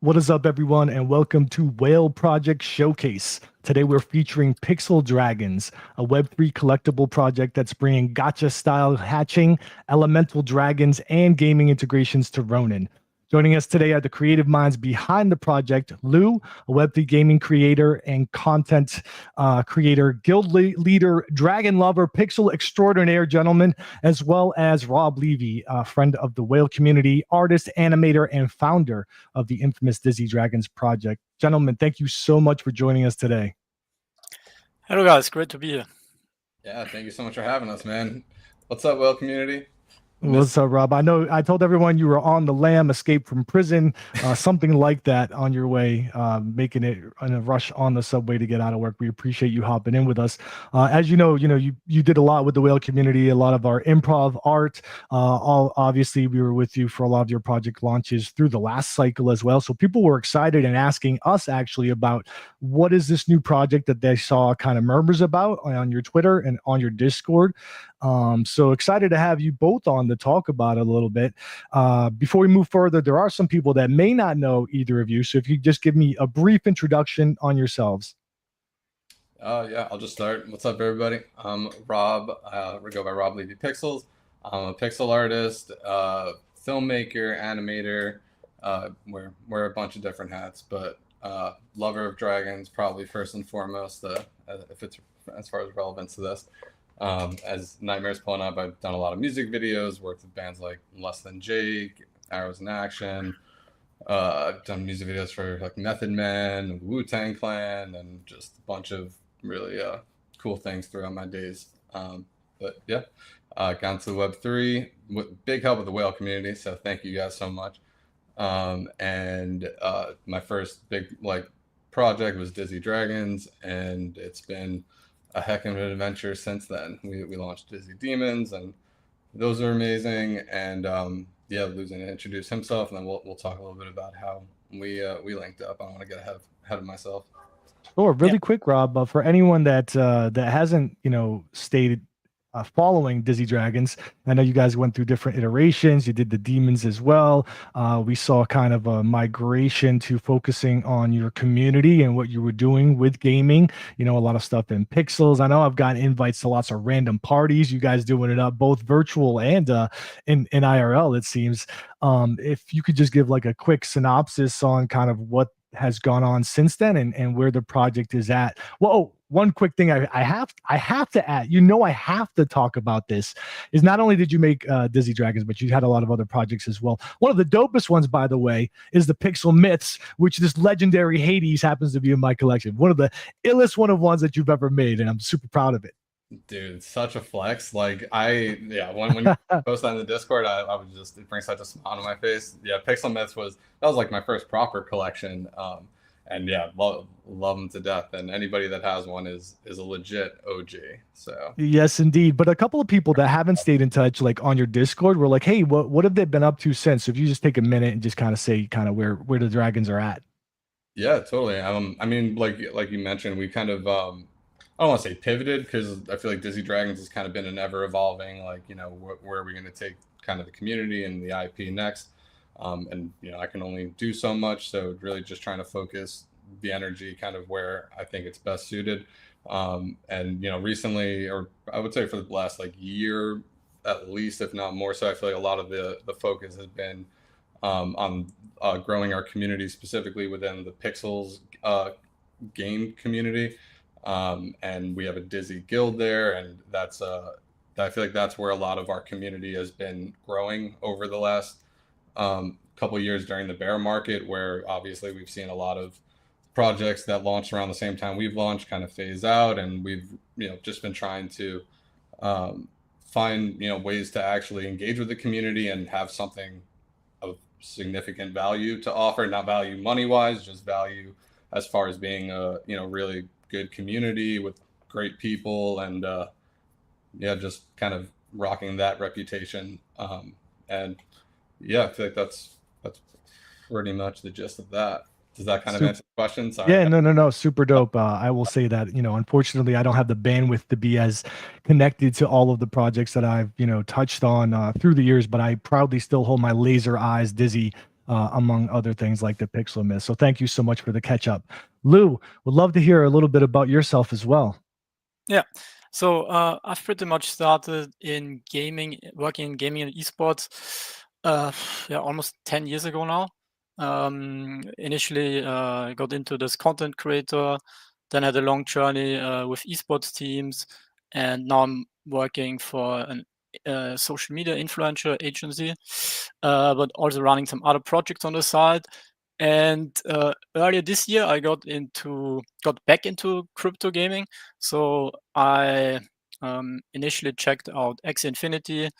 What is up, everyone, and welcome to Whale Project Showcase. Today, we're featuring Pixel Dragons, a Web3 collectible project that's bringing gacha-style hatching, elemental dragons, and gaming integrations to Ronin. Joining us today are the creative minds behind the project, LUUU, a Web3 gaming creator and content creator, guild leader, dragon lover, pixel extraordinaire gentleman, as well as ROB LEVY, a friend of the whale community, artist, animator, and founder of the infamous Dizzy Dragons project. Gentlemen, thank you so much for joining us today. Hello guys, great to be here. Yeah, thank you so much for having us, man. What's up, whale community? What's up, Rob? I know I told everyone you were on the lam, escaped from prison, something like that on your way, making it in a rush on the subway to get out of work. We appreciate you hopping in with us. As you know, you did a lot with the whale community, a lot of our improv art. Obviously, we were with you for a lot of your project launches through the last cycle as well. So people were excited and asking us actually about what is this new project that they saw kind of murmurs about on your Twitter and on your Discord. So excited to have you both on to talk about it a little bit. Before we move further, there are some people that may not know either of you. So if you just give me a brief introduction on yourselves. Yeah, I'll just start. What's up, everybody? I'm Rob. We go by ROB LEVY Pixels. I'm a pixel artist, filmmaker, animator. Wear a bunch of different hats, but lover of dragons, probably first and foremost, if it's as far as relevance to this. As Nightmare's pulling up, I've done a lot of music videos, worked with bands like Less Than Jake, Arrows in Action. I've done music videos for like Method Man, Wu-Tang Clan, and just a bunch of really cool things throughout my days. But yeah, gone to Web3 with big help of the whale community, so thank you guys so much. And my first big project was Dizzy Dragons, and it's been a heck of an adventure since then. We launched Dizzy Demons, and those are amazing. And yeah, Lou's gonna introduce himself, and then we'll talk a little bit about how we linked up. I don't want to get ahead of myself. Sure, really quick, Rob. For anyone that hasn't stayed following Dizzy Dragons, I know you guys went through different iterations. You did the demons as well. We saw kind of a migration to focusing on your community and what you were doing with gaming. A lot of stuff in pixels. I know I've gotten invites to lots of random parties. You guys doing it up both virtual and in IRL, it seems. If you could just give like a quick synopsis on kind of what has gone on since then and where the project is at. Well, one quick thing I have to add, I have to talk about this, is not only did you make Dizzy Dragons, but you had a lot of other projects as well. One of the dopest ones, by the way, is the Pixel Myths, which this legendary Hades happens to be in my collection. One of the illest one-of-ones that you've ever made, and I'm super proud of it. Dude, such a flex. When you post that in the Discord, I would just, it brings such a smile on my face. Yeah, Pixel Myths was like my first proper collection. And yeah, love them to death. And anybody that has one is a legit OG. So yes, indeed. But a couple of people that haven't stayed in touch, like on your Discord, were like, hey, what have they been up to since? So if you just take a minute and just kind of say kind of where the dragons are at. Yeah, totally. I mean, like you mentioned, we kind of I don't want to say pivoted, because I feel like Dizzy Dragons has kind of been an ever evolving, where are we going to take kind of the community and the IP next? And I can only do so much, so really just trying to focus the energy kind of where I think it's best suited. And recently, or I would say for the last year at least, if not more so, I feel like a lot of the focus has been on growing our community, specifically within the Pixels game community. And we have a Dizzy guild there, and that's I feel like that's where a lot of our community has been growing over the last couple of years during the bear market, where obviously we've seen a lot of projects that launched around the same time we've launched kind of phase out, and we've just been trying to find ways to actually engage with the community and have something of significant value to offer, not value money wise, just value as far as being a really good community with great people, and yeah, just kind of rocking that reputation. And yeah, I feel like that's pretty much the gist of that. Does that kind of answer the question? Sorry. Yeah, no, super dope. I will say that, unfortunately, I don't have the bandwidth to be as connected to all of the projects that I've, touched on through the years, but I proudly still hold my laser eyes Dizzy among other things like the Pixel Myth. So thank you so much for the catch up. Lou, would love to hear a little bit about yourself as well. Yeah. So I've pretty much started in gaming, working in gaming and esports, yeah, almost 10 years ago now. Initially, I got into this content creator, then had a long journey with esports teams, and now I'm working for a social media influencer agency, but also running some other projects on the side. And earlier this year, I got back into crypto gaming. So I initially checked out X Infinity,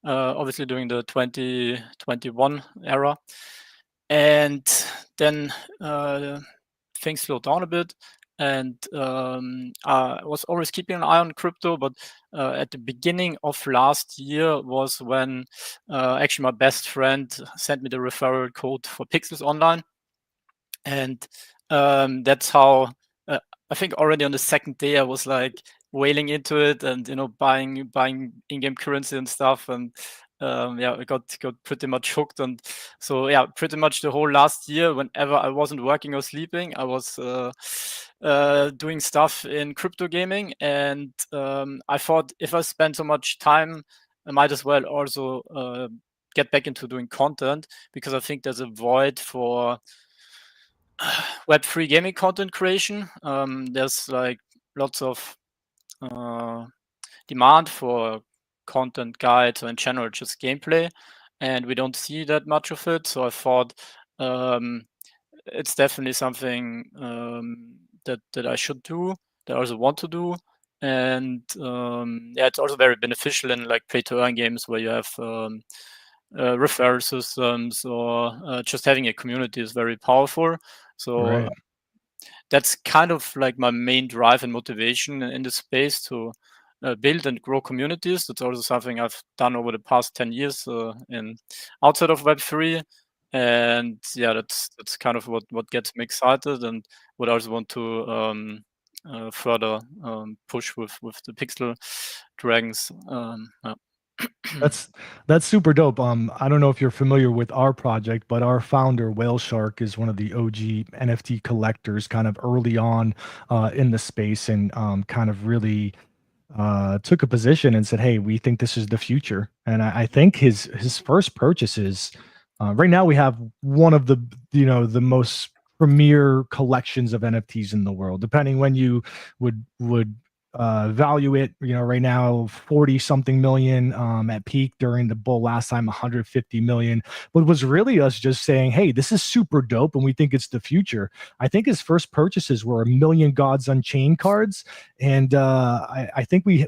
obviously during the 2021 era, and then things slowed down a bit. And I was always keeping an eye on crypto, but at the beginning of last year was when actually my best friend sent me the referral code for Pixels Online. And that's how I think already on the second day I was like wailing into it and buying in-game currency and stuff, and yeah, I got pretty much hooked. And so yeah, pretty much the whole last year, whenever I wasn't working or sleeping, I was doing stuff in crypto gaming. And I thought if I spend so much time, I might as well also get back into doing content, because I think there's a void for Web3 gaming content creation. There's like lots of demand for content guides or in general just gameplay, and we don't see that much of it. So I thought it's definitely something that I should do, that I also want to do. And yeah, it's also very beneficial in like play to earn games where you have referral systems, or just having a community is very powerful. So Right. that's kind of like my main drive and motivation in this space, to build and grow communities. That's also something I've done over the past 10 years in outside of Web3. And yeah, that's kind of what gets me excited, and what I also want to further push with the Pixel Dragons. Yeah. That's super dope. I don't know if you're familiar with our project, but our founder, Whale Shark, is one of the OG NFT collectors kind of early on in the space, and kind of really took a position and said, "Hey, we think this is the future." And I think his first purchases, right now we have one of the the most premier collections of NFTs in the world. Depending when you would value it, right now 40 something million, at peak during the bull last time 150 million. But it was really us just saying, hey, this is super dope and we think it's the future. I think his first purchases were 1 million Gods Unchained cards, and I think we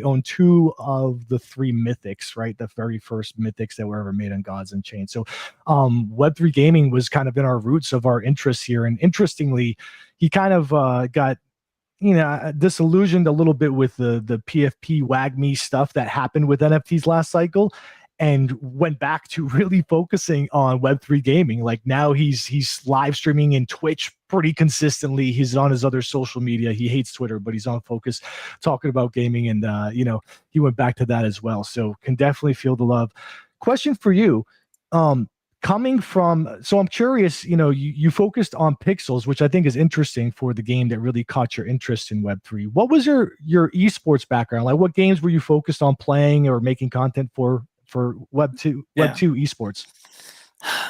own 2 of the 3 mythics, right? The very first mythics that were ever made on Gods Unchained. So Web3 gaming was kind of in our roots of our interests here. And interestingly, he kind of got disillusioned a little bit with the PFP WAGME stuff that happened with NFTs last cycle, and went back to really focusing on Web3 gaming. Like now he's live streaming in Twitch pretty consistently. He's on his other social media. He hates Twitter, but he's on Focus talking about gaming, and he went back to that as well. So can definitely feel the love. Question for you. Coming from, so I'm curious, you focused on pixels, which I think is interesting for the game that really caught your interest in Web3. What was your esports background? Like what games were you focused on playing or making content for Web2 esports?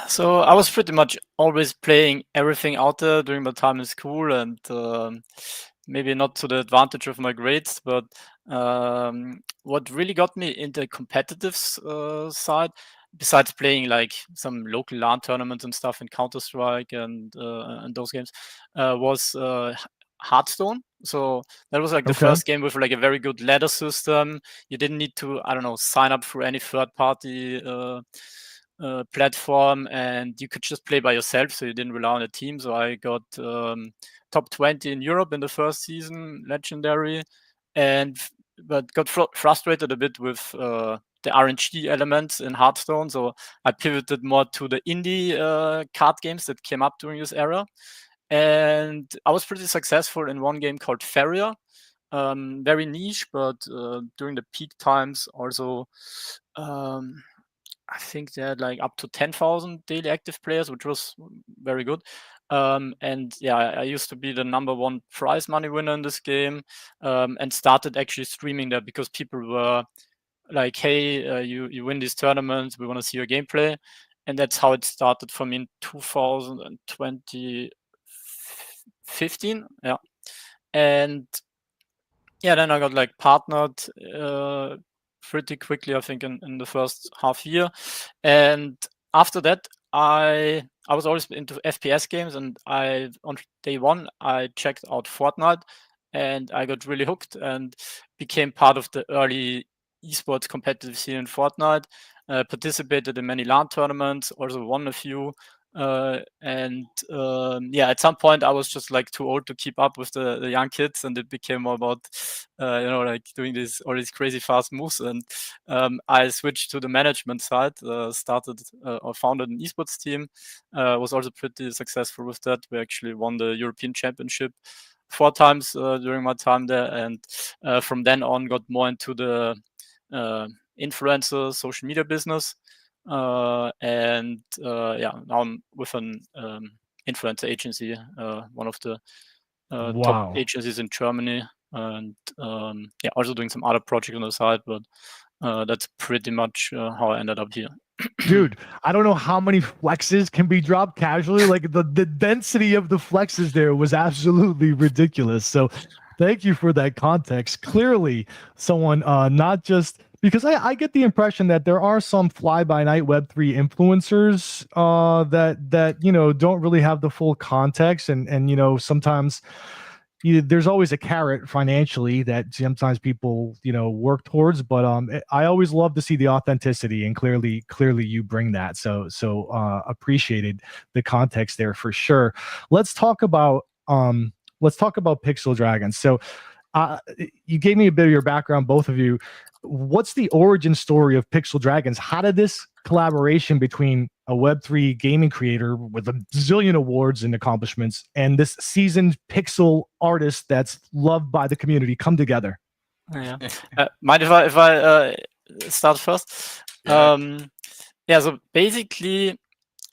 So I was pretty much always playing everything out there during my time in school, and maybe not to the advantage of my grades, but what really got me into competitive side, besides playing like some local LAN tournaments and stuff in Counter-Strike and those games, was Hearthstone. So that was like the Okay. first game with like a very good ladder system. You didn't need to, I don't know, sign up for any third-party platform, and you could just play by yourself, so you didn't rely on a team. So I got top 20 in Europe in the first season, legendary, but got frustrated a bit with the RNG elements in Hearthstone. So I pivoted more to the indie card games that came up during this era. And I was pretty successful in one game called Farrier. Very niche, but during the peak times also, I think they had like up to 10,000 daily active players, which was very good. And yeah, I used to be the #1 prize money winner in this game, and started actually streaming that because people were like, hey, you win these tournaments, we want to see your gameplay. And that's how it started for me in 2015. Yeah. And yeah, then I got like partnered pretty quickly, I think, in the first half year. And after that, I was always into FPS games, and on day one I checked out Fortnite, and I got really hooked and became part of the early esports competitive scene in Fortnite. Participated in many LAN tournaments, also won a few. And yeah, at some point I was just like too old to keep up with the young kids, and it became more about like doing all these crazy fast moves. And I switched to the management side, started or founded an esports team. Was also pretty successful with that. We actually won the European Championship 4 times during my time there, and from then on got more into the influencer social media business. And yeah, now I'm with an influencer agency, one of the top agencies in Germany, and yeah, also doing some other projects on the side, but that's pretty much how I ended up here. Dude, I don't know how many flexes can be dropped casually. Like the density of the flexes there was absolutely ridiculous. So thank you for that context. Clearly, someone not just because I get the impression that there are some fly-by-night Web3 influencers that you know don't really have the full context, and you know sometimes there's always a carrot financially that sometimes people you know work towards, but I always love to see the authenticity, and clearly you bring that. So appreciated the context there for sure. Let's talk about Pixel Dragons. So you gave me a bit of your background, both of you. What's the origin story of Pixel Dragons? How did this collaboration between a Web3 gaming creator with a zillion awards and accomplishments and this seasoned pixel artist that's loved by the community come together? Yeah. Mind if I start first? Yeah, so basically,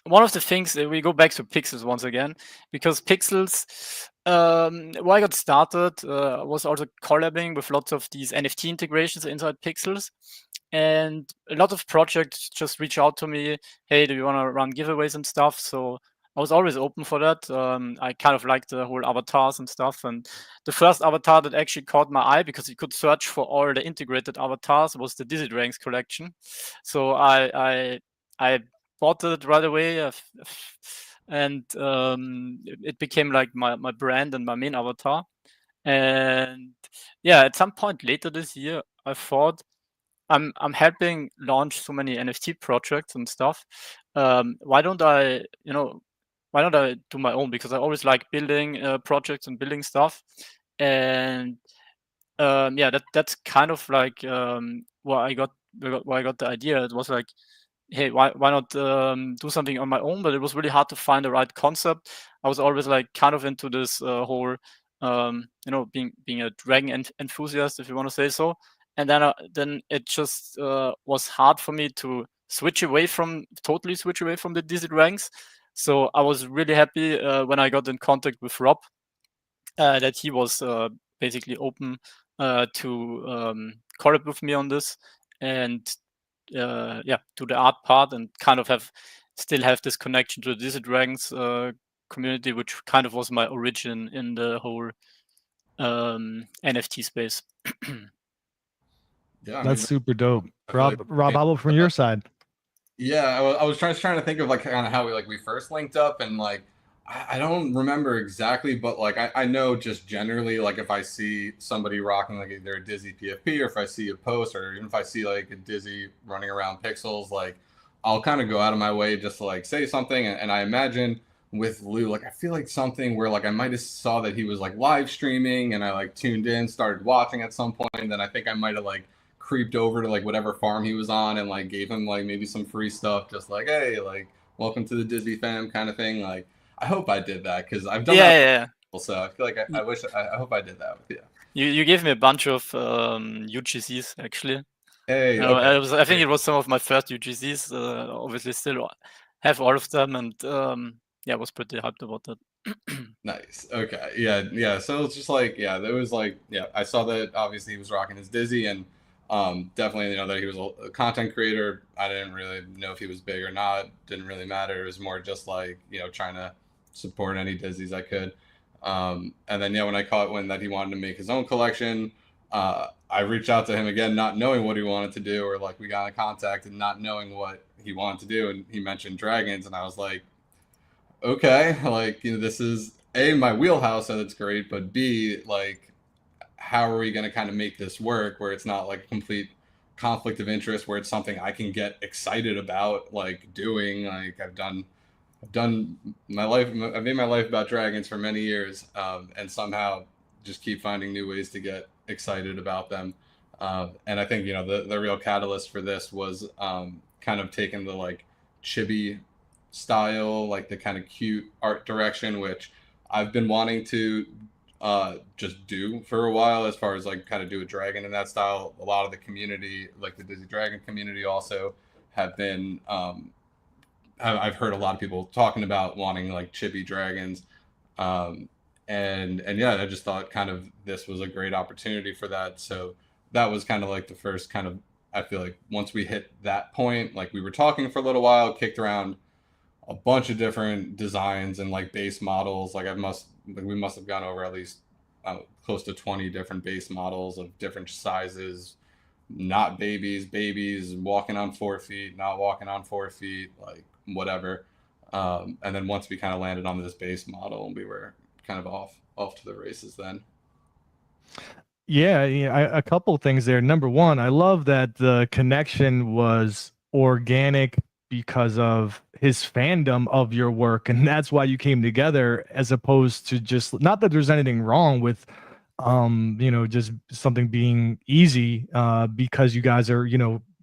one of the things we go back to pixels once again, because pixels, where I got started was also collabing with lots of these NFT integrations inside pixels, and a lot of projects just reach out to me, hey, do you want to run giveaways and stuff? So I was always open for that. I kind of liked the whole avatars and stuff, and the first avatar that actually caught my eye, because you could search for all the integrated avatars, was the Dizzy Dragons collection. So I bought it right away, and it became like my brand and my main avatar. And yeah, at some point later this year, I thought I'm helping launch so many NFT projects and stuff. Why don't I do my own? Because I always like building projects and building stuff. And yeah, that's kind of like where I got the idea. It was like, hey, why not do something on my own? But it was really hard to find the right concept. I was always like kind of into this whole being a dragon enthusiast, if you want to say so. And then it just was hard for me to totally switch away from the Dizzy Dragons. So I was really happy when I got in contact with Rob, that he was basically open to collab with me on this, and yeah, do the art part, and kind of still have this connection to the Dizzy Dragons community, which kind of was my origin in the whole NFT space. Yeah, that's super dope. Rob, how about from your side? Yeah, I was trying to think of like kind of how we first linked up, and like I don't remember exactly, but like I know just generally, like if I see somebody rocking like either a Dizzy PFP, or if I see a post, or even if I see like a Dizzy running around pixels, like I'll kind of go out of my way just to like say something. And I imagine with LUUU, like I feel like something where like I might have saw that he was like live streaming, and I like tuned in, started watching at some point, and then I think I might have like creeped over to like whatever farm he was on and like gave him like maybe some free stuff, just like, hey, like welcome to the Dizzy fam kind of thing. Like I hope I did that, because I've done that. Yeah. So I feel like I hope I did that with you. You gave me a bunch of UGCs actually. Hey, No, okay. I think it was some of my first UGCs. Obviously, still have all of them, and yeah, I was pretty hyped about that. Nice. Okay. Yeah. Yeah. So it's just like, yeah, there was like, yeah, I saw that obviously he was rocking his Dizzy, and definitely, that he was a content creator. I didn't really know if he was big or not. Didn't really matter. It was more just like, trying to support any Dizzies I could. And then, yeah, when I caught wind that he wanted to make his own collection, I reached out to him again, not knowing what he wanted to do, or like we got in contact and not knowing what he wanted to do. And he mentioned dragons, and I was like, okay, like, this is A, my wheelhouse, so that's great, but B, like, how are we going to kind of make this work where it's not like a complete conflict of interest, where it's something I can get excited about, like doing. Like I've done my life, I've made my life about dragons for many years, and somehow just keep finding new ways to get excited about them. And I think, the real catalyst for this was kind of taking the like chibi style, like the kind of cute art direction, which I've been wanting to just do for a while, as far as like kind of do a dragon in that style. A lot of the community, like the Dizzy Dragon community, also have been I've heard a lot of people talking about wanting like chibi dragons. And yeah, I just thought kind of this was a great opportunity for that. So that was kind of like the first kind of, I feel like once we hit that point, like we were talking for a little while, kicked around a bunch of different designs and like base models. Like we must have gone over at least close to 20 different base models of different sizes, not babies, walking on 4 feet, not walking on 4 feet, like whatever. And then once we kind of landed on this base model, we were kind of off to the races then. Yeah, a couple of things there. Number one, I love that the connection was organic because of his fandom of your work, and that's why you came together, as opposed to just, not that there's anything wrong with just something being easy, because you guys are,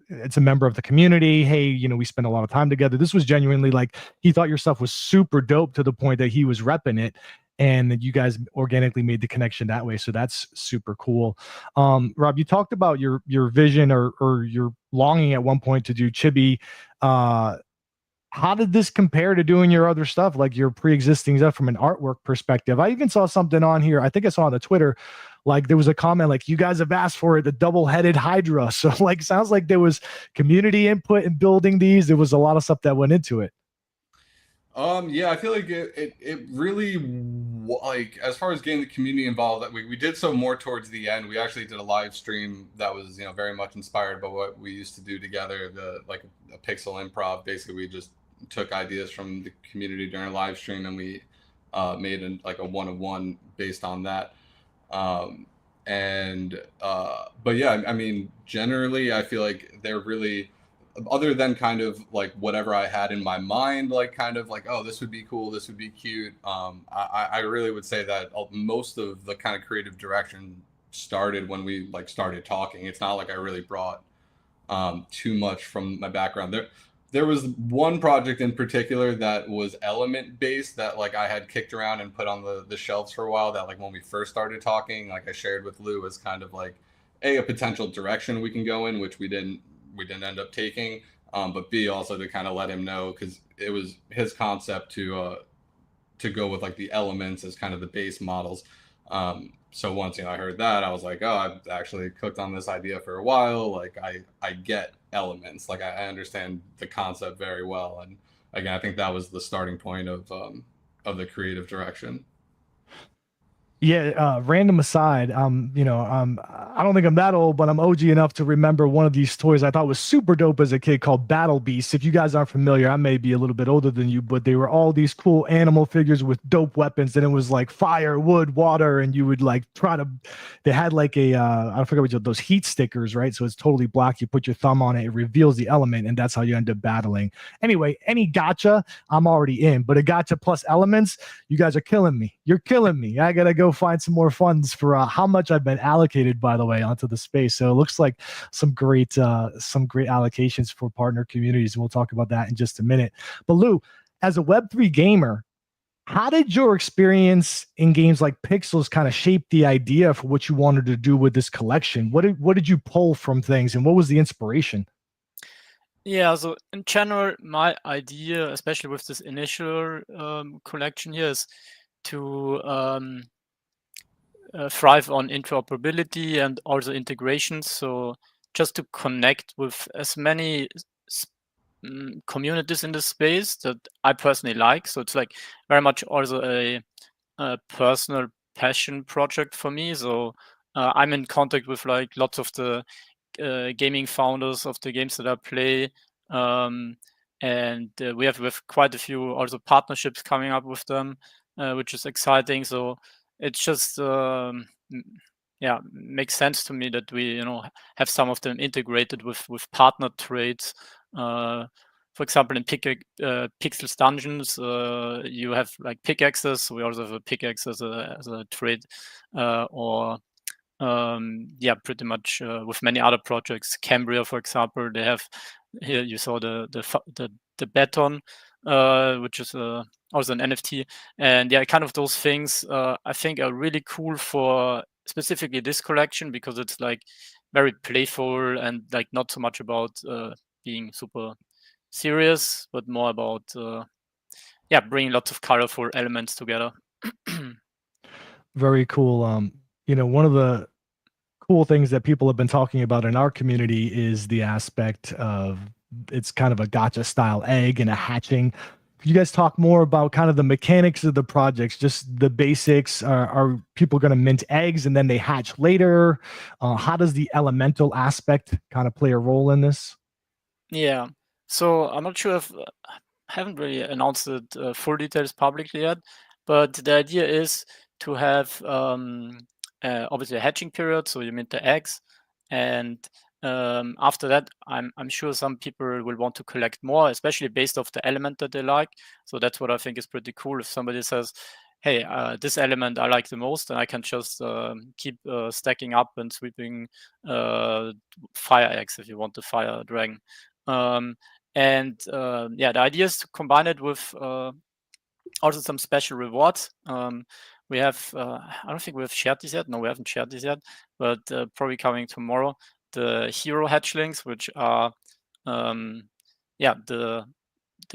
it's a member of the community. Hey, we spend a lot of time together. This was genuinely like, he thought your stuff was super dope to the point that he was repping it, and you guys organically made the connection that way. So that's super cool. Rob, you talked about your vision, or your longing at one point to do chibi. How did this compare to doing your other stuff, like your pre-existing stuff from an artwork perspective? I even saw something on here, I think I saw on the Twitter, like there was a comment like, you guys have asked for it, the double-headed Hydra. So like, sounds like there was community input in building these. There was a lot of stuff that went into it. Yeah, I feel like it really, like, as far as getting the community involved, that we did so more towards the end. We actually did a live stream that was, very much inspired by what we used to do together, the like a pixel improv. Basically, we just took ideas from the community during a live stream, and we made like a one-of-one based on that. But yeah, I mean, generally, I feel like they're really, other than kind of like whatever I had in my mind, like kind of like, oh, this would be cool, this would be cute. I really would say that most of the kind of creative direction started when we like started talking. It's not like I really brought too much from my background. There was one project in particular that was element based, that like I had kicked around and put on the shelves for a while, that like when we first started talking, like I shared with Lou as kind of like a potential direction we can go in, which we didn't end up taking. But B, also to kind of let him know, because it was his concept to go with like the elements as kind of the base models. So once I heard that, I was like, oh, I've actually cooked on this idea for a while. Like I get elements, like I understand the concept very well. And again, I think that was the starting point of the creative direction. Yeah, random aside, I don't think I'm that old, but I'm OG enough to remember one of these toys I thought was super dope as a kid, called Battle Beasts. If you guys aren't familiar, I may be a little bit older than you, but they were all these cool animal figures with dope weapons. And it was like fire, wood, water, and you would like they had like I forget what those heat stickers, right? So it's totally black. You put your thumb on it, it reveals the element, and that's how you end up battling. Anyway, any gacha, I'm already in, but a gacha plus elements, you guys are killing me. You're killing me. I gotta go find some more funds for how much I've been allocated, by the way, onto the space. So it looks like some great allocations for partner communities, and we'll talk about that in just a minute. But Lou, as a Web3 gamer, How did your experience in games like Pixels kind of shape the idea for what you wanted to do with this collection? What did you pull from things, and what was the inspiration? Yeah, so in general, my idea, especially with this initial collection here, is to thrive on interoperability and also integrations. So just to connect with as many communities in the space that I personally like. So it's like very much also a personal passion project for me. So I'm in contact with like lots of the gaming founders of the games that I play. And we have quite a few also partnerships coming up with them, which is exciting. So it's just yeah, makes sense to me that we have some of them integrated with partner trades. For example, in Pixels Dungeons, you have like pickaxes. So we also have a pickaxe as a trade, or yeah, pretty much with many other projects. Cambria, for example, they have here you saw the baton, which is also an NFT, and yeah, kind of those things I think are really cool for specifically this collection because it's like very playful and like not so much about being super serious, but more about yeah, bringing lots of colorful elements together. Very cool. One of the cool things that people have been talking about in our community is the aspect of it's kind of a gacha style egg and a hatching. Could you guys talk more about kind of the mechanics of the projects, just the basics? Are people going to mint eggs and then they hatch later? How does the elemental aspect kind of play a role in this? Yeah. So I'm not sure if I haven't really announced it full details publicly yet, but the idea is to have obviously a hatching period, so you mint the eggs, and after that, I'm sure some people will want to collect more, especially based off the element that they like. So that's what I think is pretty cool. If somebody says, "Hey, this element I like the most," and I can just keep stacking up and sweeping fire eggs if you want to fire a dragon. Um, and yeah, the idea is to combine it with also some special rewards. We have, I don't think we have shared this yet. No, we haven't shared this yet, but probably coming tomorrow. The hero hatchlings, which are, yeah, the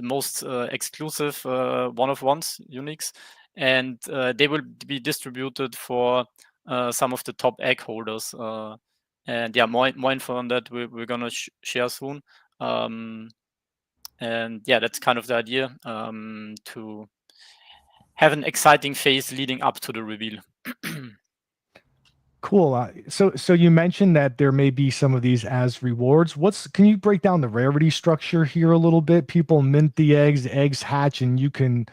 most exclusive one of ones, uniques, and they will be distributed for some of the top egg holders. And yeah, more info on that we're gonna share soon. And yeah, that's kind of the idea, to have an exciting phase leading up to the reveal. Cool. So you mentioned that there may be some of these as rewards. Can you break down the rarity structure here a little bit? People mint the eggs hatch, and you can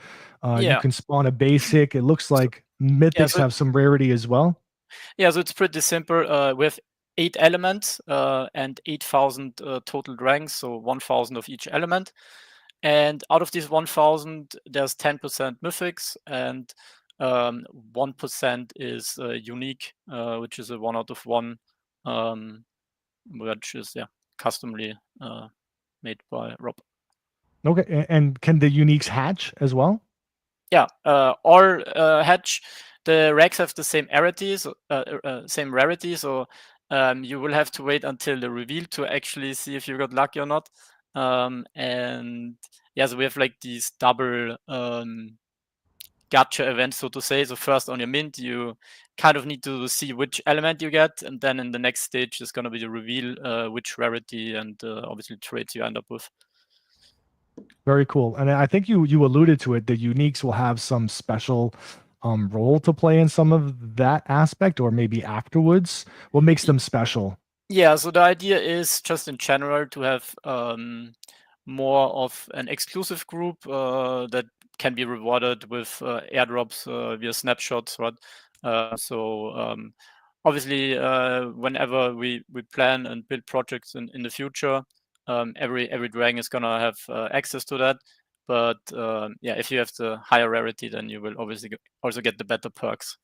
Yeah. spawn a basic. It looks like mythics so have some rarity as well. Yeah, so it's pretty simple. We have 8 elements and 8,000 total dragons, so 1,000 of each element. And out of these 1,000, there's 10% mythics and 1% is unique, which is a 1 out of 1, which is customly made by Rob. Okay, and can the uniques hatch as well? Yeah, or hatch. The rags have the same rarity, so you will have to wait until the reveal to actually see if you got lucky or not. And yeah, so we have like these double gacha events, so to say. So first on your mint, you kind of need to see which element you get, and then in the next stage is going to be the reveal, which rarity and obviously traits you end up with. Very cool. And I think you alluded to it. The uniques will have some special role to play in some of that aspect, or maybe afterwards. What makes them special? Yeah, so the idea is just in general to have more of an exclusive group that can be rewarded with airdrops via snapshots, right? So obviously, whenever we plan and build projects in the future, every dragon is gonna have access to that. But yeah, if you have the higher rarity, then you will obviously also get the better perks.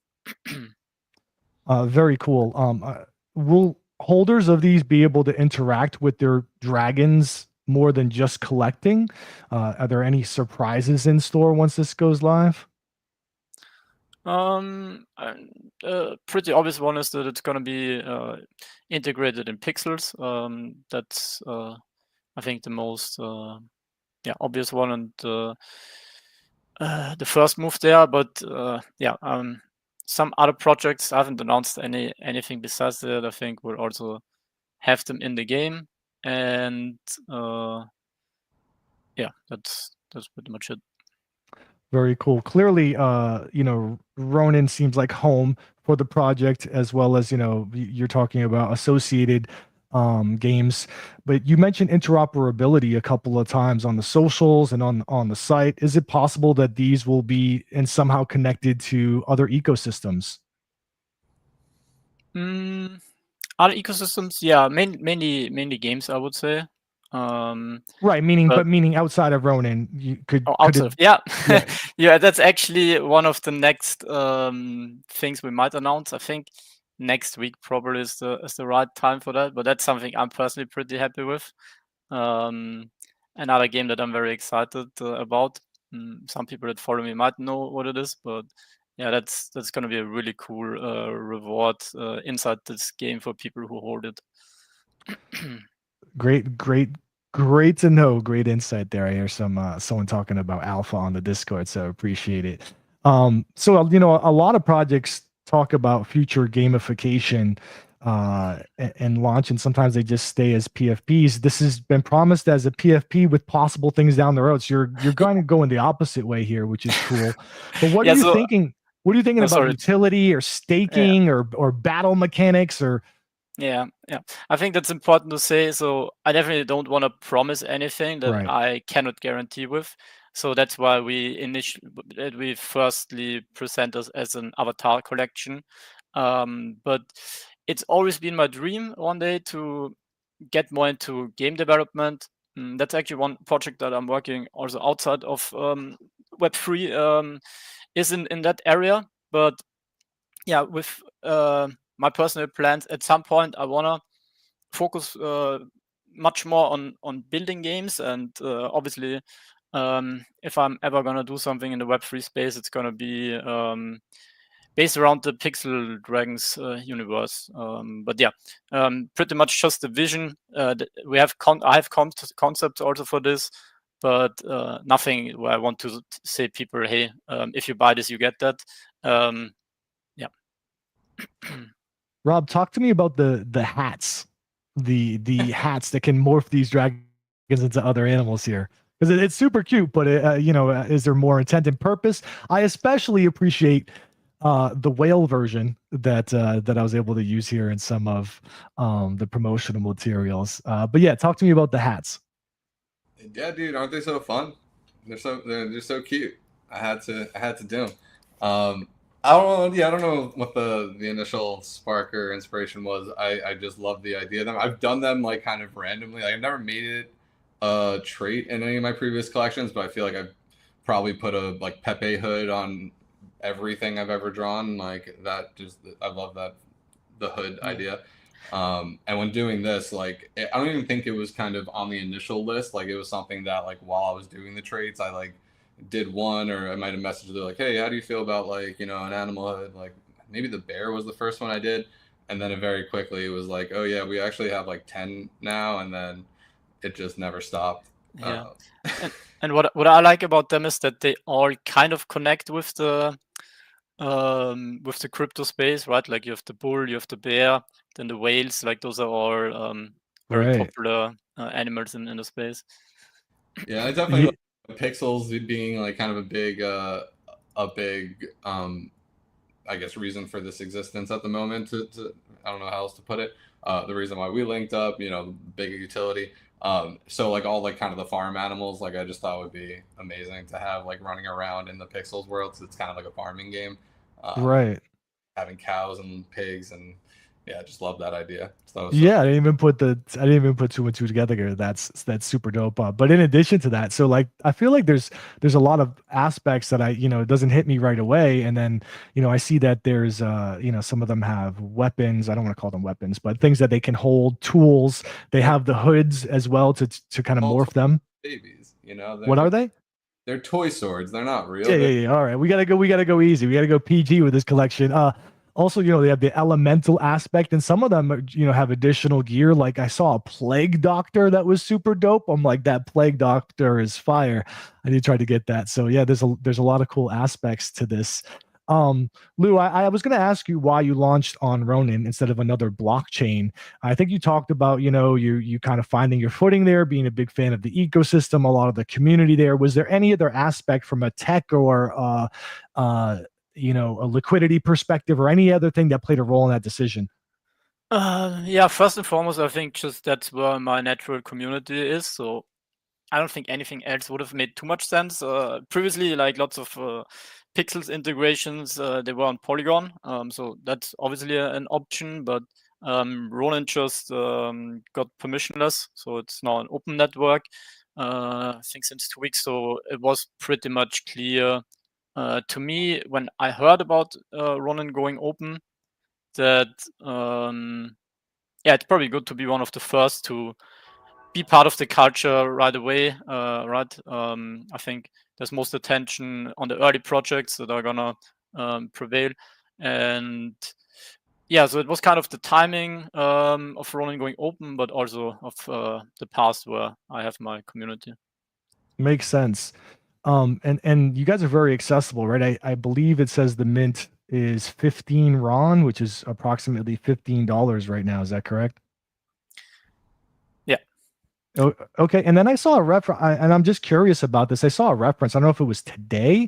Very cool. Will holders of these be able to interact with their dragons more than just collecting? Are there any surprises in store once this goes live? Pretty obvious one is that it's going to be integrated in pixels. That's I think the most obvious one and the first move there. But some other projects I haven't announced anything besides that. I think we'll also have them in the game, and that's pretty much it. Very cool. Clearly, Ronin seems like home for the project, as well as, you're talking about associated games. But you mentioned interoperability a couple of times on the socials and on the site. Is it possible that these will be and somehow connected to other ecosystems? Other ecosystems, yeah, mainly games, I would say. Right, meaning outside of Ronin, you could. Outside of, yeah. Yeah, that's actually one of the next things we might announce. I think next week probably is the right time for that. But that's something I'm personally pretty happy with. Another game that I'm very excited about. Some people that follow me might know what it is, but yeah, that's going to be a really cool reward inside this game for people who hold it. Great to know. Great insight there. I hear someone talking about alpha on the Discord, so appreciate it. So a lot of projects talk about future gamification and launch, and sometimes they just stay as PFPs. This has been promised as a PFP with possible things down the road. So you're going to go in the opposite way here, which is cool. But what are you thinking? What are you thinking about utility or staking or battle mechanics or? Yeah. I think that's important to say. So I definitely don't want to promise anything that I cannot guarantee with. So that's why we firstly present us as an avatar collection. But it's always been my dream one day to get more into game development. That's actually one project that I'm working also outside of Web3 is in that area. But yeah, with my personal plans, at some point I want to focus much more on building games, and obviously if I'm ever going to do something in the Web3 space, it's going to be based around the Pixel Dragons universe. But yeah, pretty much just the vision. I have concepts also for this, but nothing where I want to say people, hey, if you buy this, you get that. Rob, talk to me about the hats, the hats that can morph these dragons into other animals here, because it's super cute. But is there more intent and purpose? I especially appreciate the whale version that I was able to use here in some of the promotional materials. But yeah, talk to me about the hats. Yeah, dude, aren't they so fun? They're so cute. I had to do them. I don't know what the initial spark or inspiration was. I just love the idea of them. I've done them like kind of randomly. I've never made it a trait in any of my previous collections, but I feel like I've probably put a like Pepe hood on everything I've ever drawn. Like that, I love that the hood idea. And when doing this, like I don't even think it was kind of on the initial list. Like it was something that like while I was doing the traits, I like did one, or I might have messaged her like, hey, how do you feel about like, an animal hood? Like maybe the bear was the first one I did. And then very quickly it was like, oh yeah, we actually have like 10 now. And then it just never stopped. Yeah. And what I like about them is that they all kind of connect with the crypto space, right? Like you have the bull, you have the bear, then the whales. Like those are all very popular animals in the space. Yeah, I definitely like pixels being like kind of a big I guess reason for this existence at the moment. To I don't know how else to put it. The reason why we linked up, big utility. So like all like kind of the farm animals, like I just thought would be amazing to have like running around in the pixels world. So it's kind of like a farming game. Having cows and pigs, and yeah, I just love that idea. I didn't even put two and two together. That's super dope. But in addition to that, so like I feel like there's a lot of aspects that it doesn't hit me right away, and then I see that there's some of them have weapons. I don't want to call them weapons, but things that they can hold, tools. They have the hoods as well to kind of morph them. Babies, what are they? They're toy swords. They're not real. Yeah. All right, we gotta go easy. We gotta go PG with this collection. Also, they have the elemental aspect, and some of them, have additional gear. Like I saw a plague doctor that was super dope. I'm like, that plague doctor is fire. I did try to get that. So yeah, there's a lot of cool aspects to this. Lou, I was going to ask you why you launched on Ronin instead of another blockchain. I think you talked about, you kind of finding your footing there, being a big fan of the ecosystem, a lot of the community there. Was there any other aspect from a tech or, a liquidity perspective or any other thing that played a role in that decision? Yeah, first and foremost, I think just that's where my natural community is. So I don't think anything else would have made too much sense. Previously, like lots of pixels integrations, they were on Polygon. So that's obviously an option, but Ronin just got permissionless. So it's now an open network, I think since 2 weeks. So it was pretty much clear to me when I heard about Ronin going open that, yeah, it's probably good to be one of the first to be part of the culture right away, right? I think there's most attention on the early projects that are gonna prevail, and yeah, so it was kind of the timing of Ronin going open, but also of the past where I have my community. Makes sense. And you guys are very accessible, right? I believe it says the mint is 15 RON, which is approximately $15 right now. Is that correct? Yeah. Oh, okay. And then I saw a reference, and I'm just curious about this. I saw a reference, I don't know if it was today,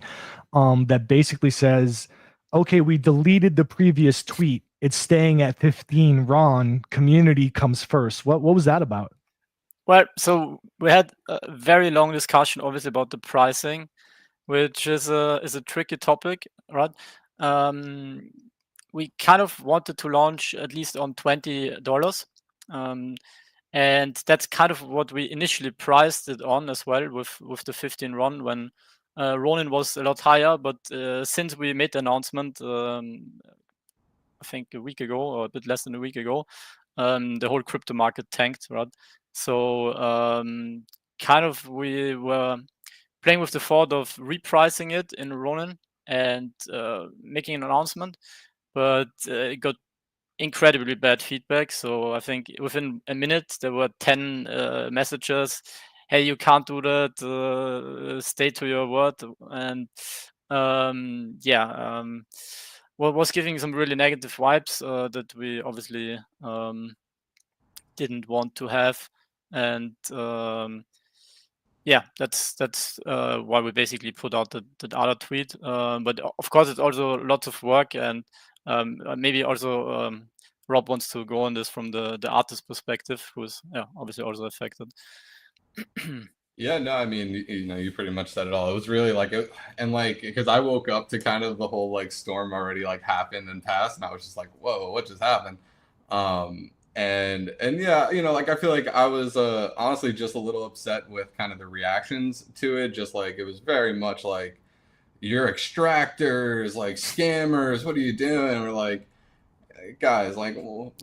that basically says, okay, we deleted the previous tweet. It's staying at 15 RON. Community comes first. What was that about? Well, so we had a very long discussion, obviously, about the pricing, which is a tricky topic, right? We kind of wanted to launch at least on $20, and that's kind of what we initially priced it on as well, with the 15 RON when Ronin was a lot higher. But since we made the announcement, I think a week ago or a bit less than a week ago, the whole crypto market tanked, right? So kind of we were playing with the thought of repricing it in Ronin and making an announcement, but it got incredibly bad feedback. So I think within a minute there were 10 messages. Hey, you can't do that. Stay to your word. And yeah, what was giving some really negative vibes that we obviously didn't want to have. And yeah, that's why we basically put out that other tweet. But of course, it's also lots of work, and maybe also Rob wants to go on this from the artist perspective, who's obviously also affected. Yeah, no, I mean, you pretty much said it all. It was really like, and like, because I woke up to kind of the whole like storm already like happened and passed, and I was just like, whoa, what just happened? And yeah, like I feel like I was honestly just a little upset with kind of the reactions to it. Just like it was very much like, you're extractors, like scammers. What are you doing? And we're like, guys, like, well,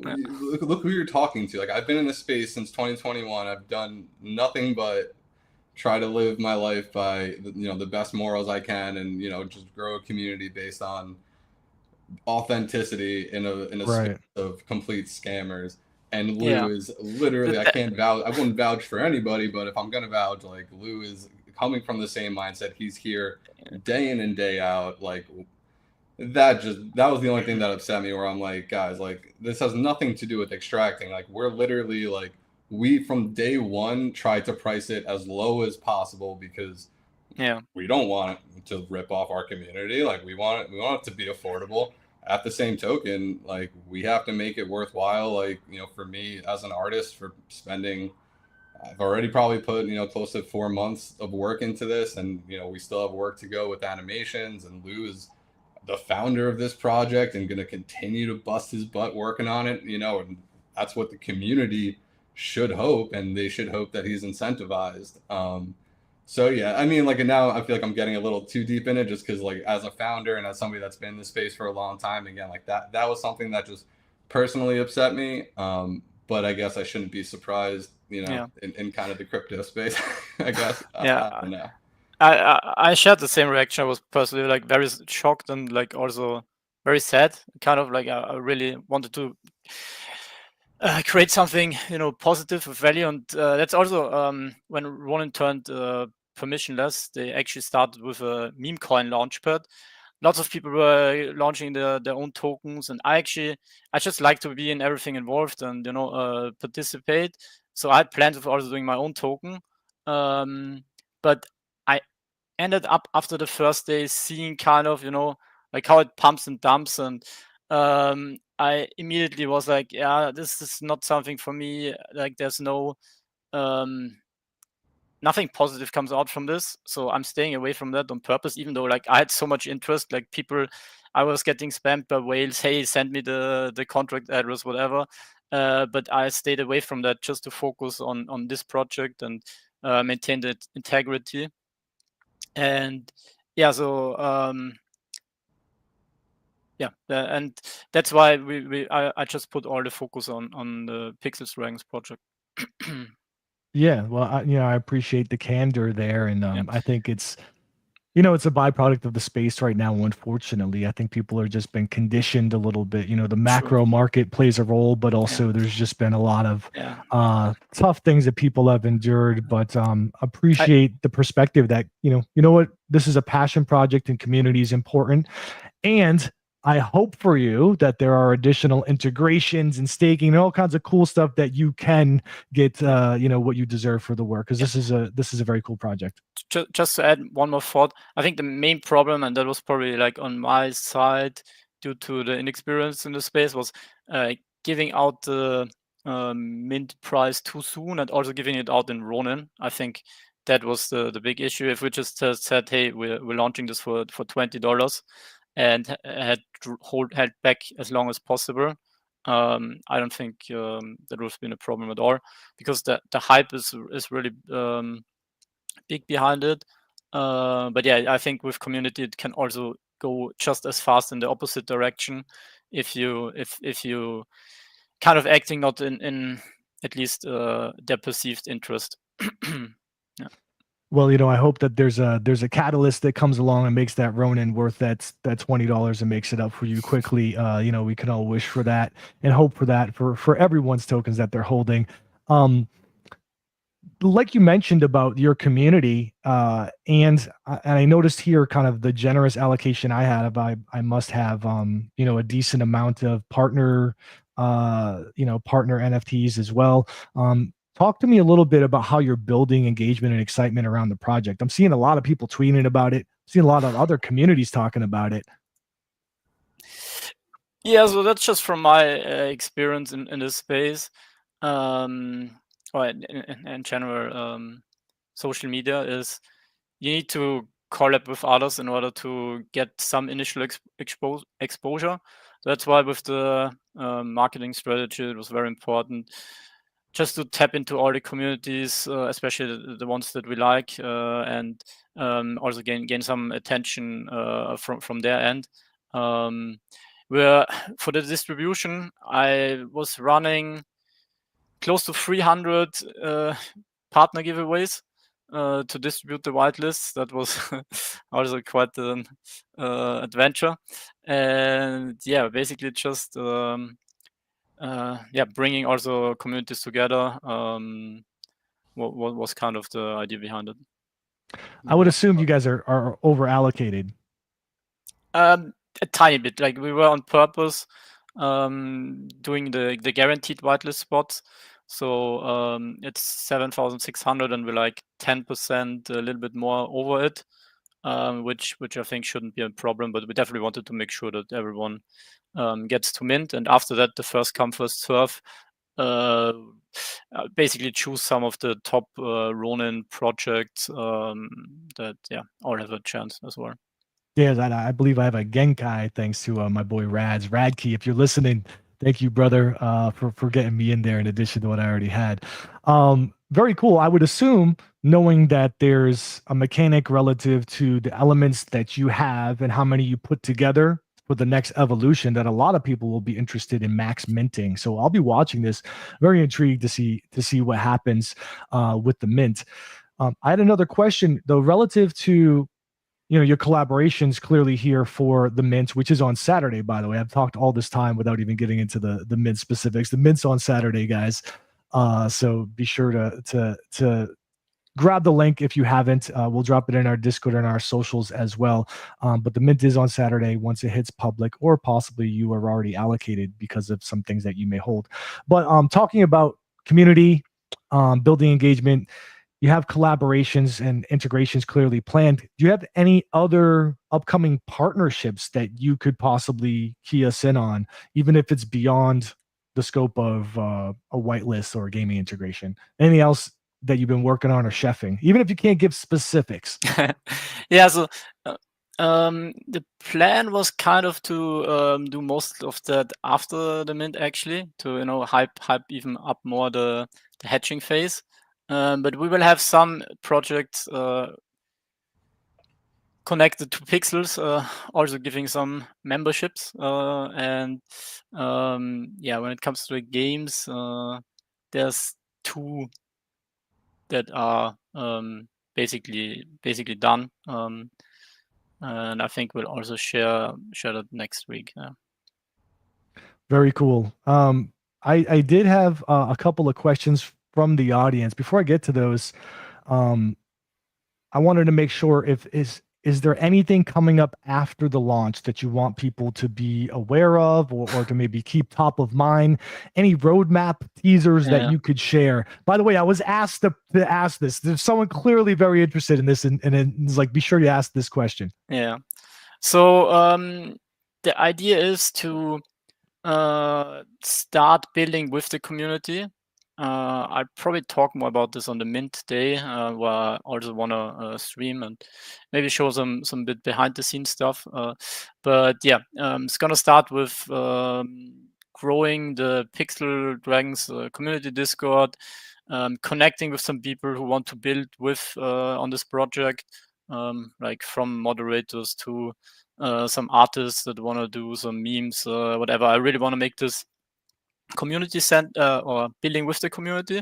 look who you're talking to. Like, I've been in this space since 2021. I've done nothing but try to live my life by the best morals I can, and just grow a community based on authenticity in a Right. space of complete scammers. And Yeah. LUUU is literally, I can't vouch, I wouldn't vouch for anybody, but if I'm gonna vouch, like, LUUU is coming from the same mindset. He's here day in and day out. Like, that was the only thing that upset me, where I'm like, guys, like, this has nothing to do with extracting. Like, we're literally like, we from day one tried to price it as low as possible because we don't want it to rip off our community. Like, we want it to be affordable. At the same token, like, we have to make it worthwhile. Like, for me as an artist, for spending, I've already probably put close to 4 months of work into this, and we still have work to go with animations, and LUUU is the founder of this project and going to continue to bust his butt working on it, and that's what the community should hope, and they should hope that he's incentivized. So yeah, I mean, like, now I feel like I'm getting a little too deep in it, just because, like, as a founder and as somebody that's been in this space for a long time, again, like, that was something that just personally upset me. But I guess I shouldn't be surprised, in kind of the crypto space, I guess. Yeah. I don't know. I shared the same reaction. I was personally like very shocked and like also very sad. Kind of like I really wanted to create something, you know, positive with value, and that's also when Ronin turned permissionless. They actually started with a meme coin launchpad. Lots of people were launching their own tokens, and I just like to be in everything involved and, you know, participate. So I had plans of also doing my own token, but I ended up after the first day seeing kind of, you know, like how it pumps and dumps, and I immediately was like, yeah, this is not something for me. Like there's no nothing positive comes out from this, so I'm staying away from that on purpose, even though like I had so much interest. Like people, I was getting spammed by whales, hey, send me the contract address, whatever, but I stayed away from that just to focus on this project and maintain the integrity. And yeah, so yeah, and that's why I just put all the focus on the Pixels Dragons project. Yeah, well, I appreciate the candor there, and Yeah. I think it's, it's a byproduct of the space right now. Unfortunately, I think people are just been conditioned a little bit. The macro market plays a role, but also there's just been a lot of tough things that people have endured. But appreciate the perspective that you know what, this is a passion project and community is important, and I hope for you that there are additional integrations and staking and all kinds of cool stuff that you can get, what you deserve for the work, because this is a very cool project. Just to add one more thought, I think the main problem, and that was probably like on my side due to the inexperience in the space, was giving out the mint price too soon and also giving it out in Ronin. I think that was the big issue. If we just said, hey, we're launching this for $20 and had held back as long as possible, I don't think that would have been a problem at all, because the hype is really big behind it. But yeah, I think with community it can also go just as fast in the opposite direction if you kind of acting not in at least their perceived interest. Yeah. Well, I hope that there's a catalyst that comes along and makes that Ronin worth that $20 and makes it up for you quickly. We can all wish for that and hope for that for everyone's tokens that they're holding. Like you mentioned about your community, and I noticed here kind of the generous allocation I had. I must have a decent amount of partner NFTs as well. Talk to me a little bit about how you're building engagement and excitement around the project. I'm seeing a lot of people tweeting about it. I'm seeing a lot of other communities talking about it. Yeah, so that's just from my experience in this space. Or in general, social media is you need to collab with others in order to get some initial exposure. That's why with the marketing strategy, it was very important just to tap into all the communities, especially the ones that we like, and also gain some attention from their end. Where for the distribution, I was running close to 300 partner giveaways to distribute the whitelists. That was also quite an adventure. And yeah, basically just bringing also communities together was kind of the idea behind it. I would assume you guys are over allocated. A tiny bit. Like we were on purpose doing the guaranteed whitelist spots. So it's 7,600 and we're like 10%, a little bit more over it, which I think shouldn't be a problem, but we definitely wanted to make sure that everyone gets to mint. And after that, the first come, first serve, basically choose some of the top Ronin projects that all have a chance as well. Yes, I believe I have a Genkai thanks to my boy Radkey. If you're listening, thank you, brother, for getting me in there in addition to what I already had. Very cool. I would assume, knowing that there's a mechanic relative to the elements that you have and how many you put together for the next evolution, that a lot of people will be interested in max minting. So I'll be watching this, very intrigued to see what happens with the mint. I had another question though, relative to your collaborations clearly here for the Mint, which is on Saturday, by the way. I've talked all this time without even getting into the Mint specifics. The Mint's on Saturday, guys. So be sure to grab the link if you haven't. We'll drop it in our Discord and our socials as well. But the Mint is on Saturday once it hits public, or possibly you are already allocated because of some things that you may hold. But talking about community, building engagement, you have collaborations and integrations clearly planned. Do you have any other upcoming partnerships that you could possibly key us in on, even if it's beyond the scope of a whitelist or a gaming integration? Anything else that you've been working on or chefing, even if you can't give specifics? Yeah, so the plan was kind of to do most of that after the Mint, actually, to hype even up more the hatching phase. But we will have some projects connected to Pixels, also giving some memberships. And yeah, when it comes to the games, there's 2 that are basically done. And I think we'll also share that next week. Yeah. Very cool. I did have a couple of questions from the audience. Before I get to those, I wanted to make sure is there anything coming up after the launch that you want people to be aware of, or to maybe keep top of mind? Any roadmap teasers that you could share? By the way, I was asked to ask this. There's someone clearly very interested in this, and it's like, be sure you ask this question. Yeah. So the idea is to start building with the community. I'll probably talk more about this on the Mint day, where I also want to stream and maybe show some bit behind the scenes stuff. But yeah, it's gonna start with growing the Pixel Dragons community Discord, connecting with some people who want to build with on this project, like from moderators to some artists that want to do some memes, whatever. I really want to make this community or building with the community,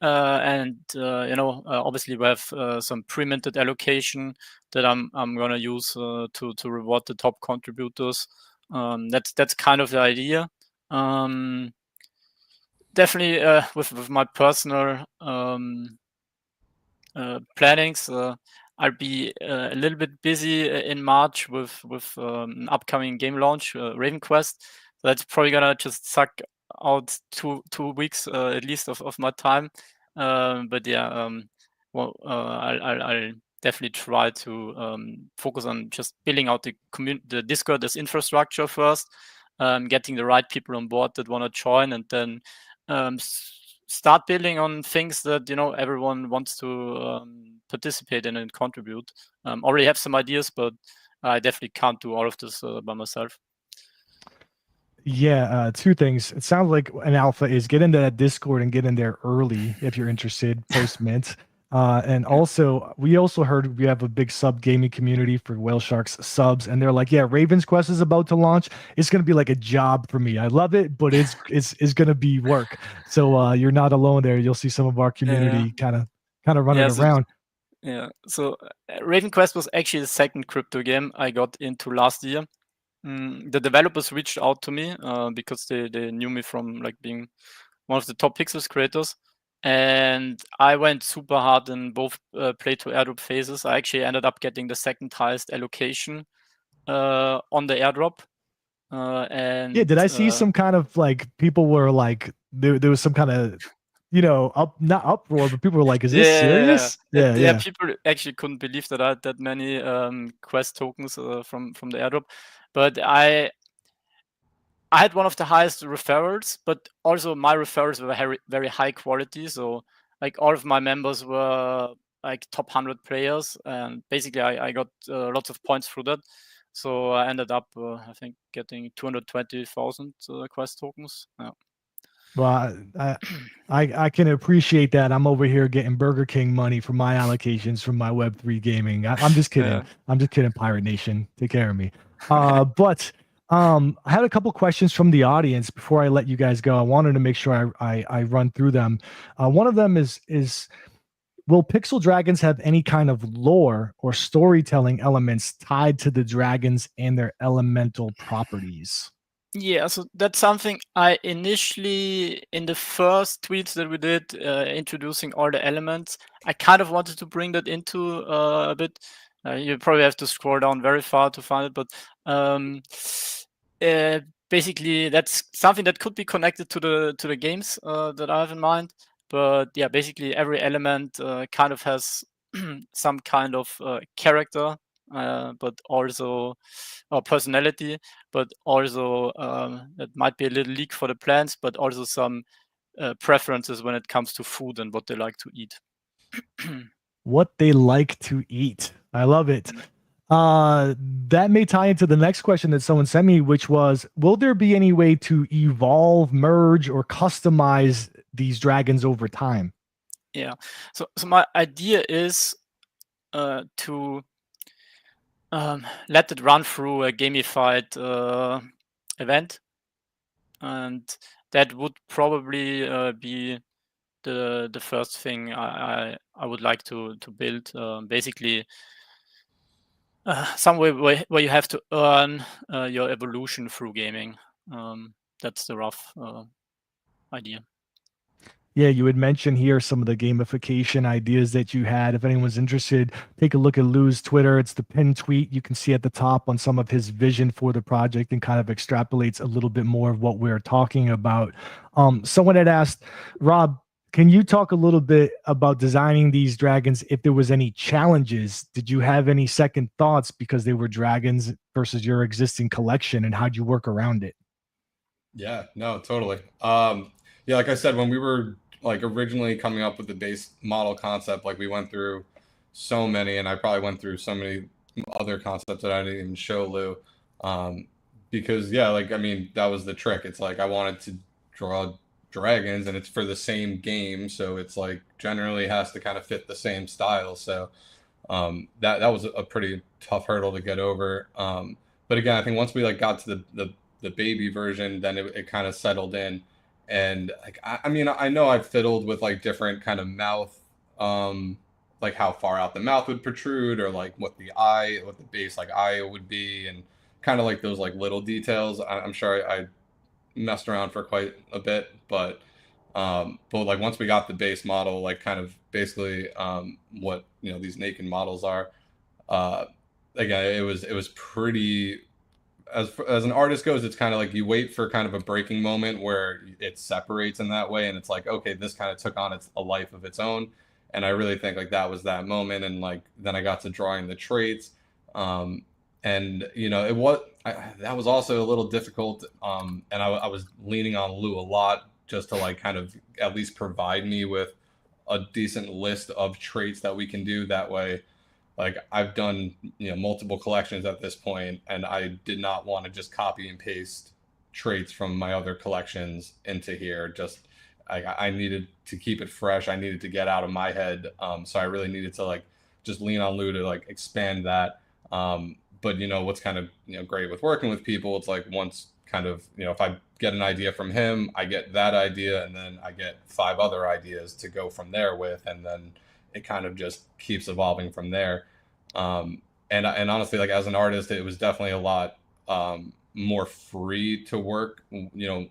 and obviously we have some pre-minted allocation that I'm gonna use to reward the top contributors. That's kind of the idea. Definitely with my personal plannings, I'll be a little bit busy in March with an upcoming game launch, Raven Quest. So that's probably gonna just suck out two weeks at least of my time. But yeah, well, I'll definitely try to focus on just building out the Discord as infrastructure first, getting the right people on board that want to join, and then start building on things that everyone wants to participate in and contribute. Already have some ideas, but I definitely can't do all of this by myself. Yeah, 2 things. It sounds like an alpha is get into that Discord and get in there early if you're interested, post Mint. And also, we also heard we have a big sub gaming community for Whale Sharks subs, and they're like, yeah, Raven's Quest is about to launch. It's going to be like a job for me. I love it, but it's going to be work. So you're not alone there. You'll see some of our community kind of running around. So Raven Quest was actually the second crypto game I got into last year. The developers reached out to me because they knew me from like being one of the top Pixels creators, and I went super hard in both play to airdrop phases. I actually ended up getting the second highest allocation on the airdrop. And yeah, did I see some kind of like people were like there was some kind of not uproar, but people were like, is this serious? Yeah, people actually couldn't believe that I had that many quest tokens from the airdrop. But I had one of the highest referrals, but also my referrals were very, very high quality. So like all of my members were like top 100 players, and basically I got lots of points through that. So I ended up, I think, getting 220,000 quest tokens. Yeah. Well, I can appreciate that. I'm over here getting Burger King money for my allocations from my Web3 gaming. I'm just kidding. Yeah. I'm just kidding, Pirate Nation. Take care of me. But I had a couple questions from the audience before I let you guys go. I wanted to make sure I run through them. One of them is will Pixel Dragons have any kind of lore or storytelling elements tied to the dragons and their elemental properties? Yeah, so that's something I initially, in the first tweets that we did, introducing all the elements, I kind of wanted to bring that into a bit. You probably have to scroll down very far to find it, but basically that's something that could be connected to the games that I have in mind. But yeah, basically every element kind of has some kind of character, but also personality, but also that might be a little leak for the plants, but also some preferences when it comes to food and what they like to eat. What they like to eat. I love it. That may tie into the next question that someone sent me, which was, will there be any way to evolve, merge, or customize these dragons over time? Yeah. So my idea is to let it run through a gamified event, and that would probably be the first thing I would like to build. Basically, some way where you have to earn your evolution through gaming. That's the rough idea. Yeah, you had mentioned here some of the gamification ideas that you had. If anyone's interested, take a look at LUUU's Twitter. It's the pinned tweet you can see at the top on some of his vision for the project, and kind of extrapolates a little bit more of what we're talking about. Someone had asked, Rob, can you talk a little bit about designing these dragons? If there was any challenges, did you have any second thoughts because they were dragons versus your existing collection, and how'd you work around it? Yeah, no, totally. Yeah, like I said, when we were like originally coming up with the base model concept, like we went through so many, and I probably went through so many other concepts that I didn't even show Lou. Because yeah, like I mean, that was the trick. It's like I wanted to draw dragons, and it's for the same game, so it's like generally has to kind of fit the same style. So that was a pretty tough hurdle to get over. But again, I think once we like got to the baby version, then it kind of settled in. And like I mean, I know I've fiddled with like different kind of mouth, like how far out the mouth would protrude, or like what the base like eye would be, and kind of like those like little details. I'm sure I messed around for quite a bit, but like once we got the base model, like kind of basically what these naked models are, uh, again it was pretty, as an artist goes, it's kind of like you wait for kind of a breaking moment where it separates in that way, and it's like, okay, this kind of took on a life of its own. And I really think like that was that moment, and like then I got to drawing the traits, and that was also a little difficult, and I was leaning on Lou a lot just to like kind of at least provide me with a decent list of traits that we can do that way. Like I've done multiple collections at this point, and I did not want to just copy and paste traits from my other collections into here. Just I needed to keep it fresh. I needed to get out of my head, so I really needed to like just lean on Lou to like expand that. But what's kind of great with working with people, it's like once kind of if I get an idea from him, I get that idea, and then I get 5 other ideas to go from there with, and then it kind of just keeps evolving from there. And honestly, like as an artist, it was definitely a lot more free to work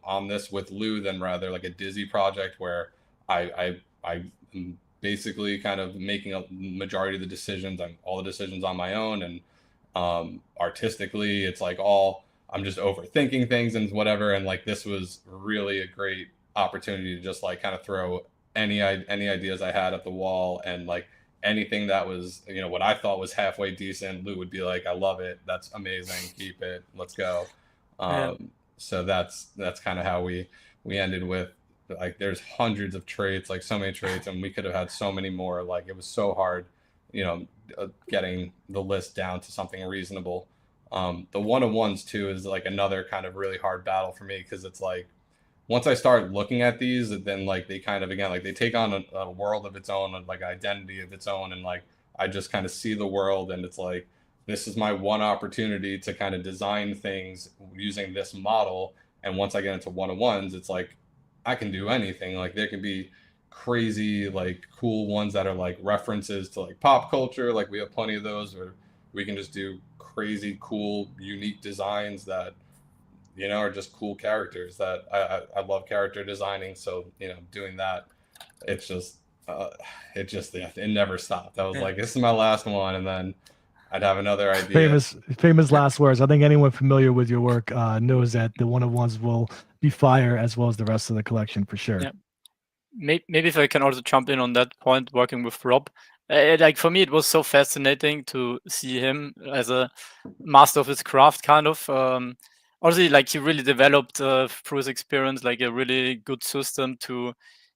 on this with Lou than rather like a Dizzy project where I am basically kind of making a majority of the decisions. All the decisions on my own, and artistically it's like I'm just overthinking things and whatever. And like this was really a great opportunity to just like kind of throw any ideas I had at the wall, and like anything that was what I thought was halfway decent, Lou would be like, I love it, that's amazing, keep it, let's go. Yeah. So that's kind of how we ended with, like there's hundreds of traits, like so many traits, and we could have had so many more. Like it was so hard getting the list down to something reasonable. The one-on-ones too is like another kind of really hard battle for me, because it's like once I start looking at these, then like they kind of, again, like they take on a world of its own, like identity of its own. And like I just kind of see the world, and it's like this is my one opportunity to kind of design things using this model. And once I get into one-on-ones, it's like I can do anything. Like there can be crazy, like cool ones that are like references to like pop culture. Like we have plenty of those where we can just do crazy, cool, unique designs that, you know, are just cool characters that I love character designing. So, you know, doing that, it's just, it never stopped. I was like, this is my last one. And then I'd have another idea. Famous last words. I think anyone familiar with your work knows that the one of ones will be fire as well as the rest of the collection for sure. Yeah. Maybe if I can also jump in on that point, working with Rob, like for me, it was so fascinating to see him as a master of his craft, kind of. Obviously, like he really developed through his experience, like a really good system to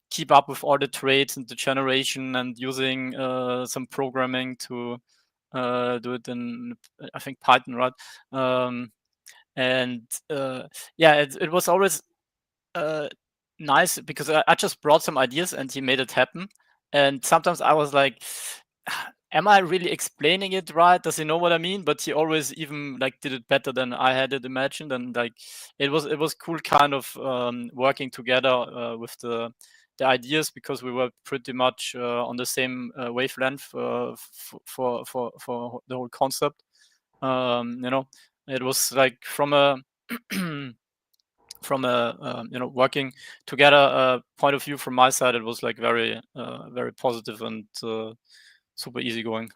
keep up with all the traits and the generation, and using some programming to do it in, I think, Python, right? And yeah, it was always nice because I just brought some ideas and he made it happen. And sometimes I was like, am I really explaining it right? Does he know what I mean? But he always even like did it better than I had it imagined. And like it was cool kind of working together with the ideas, because we were pretty much on the same wavelength for the whole concept. You know, it was like from a from a you know, working together point of view from my side, it was like very very positive and super easygoing.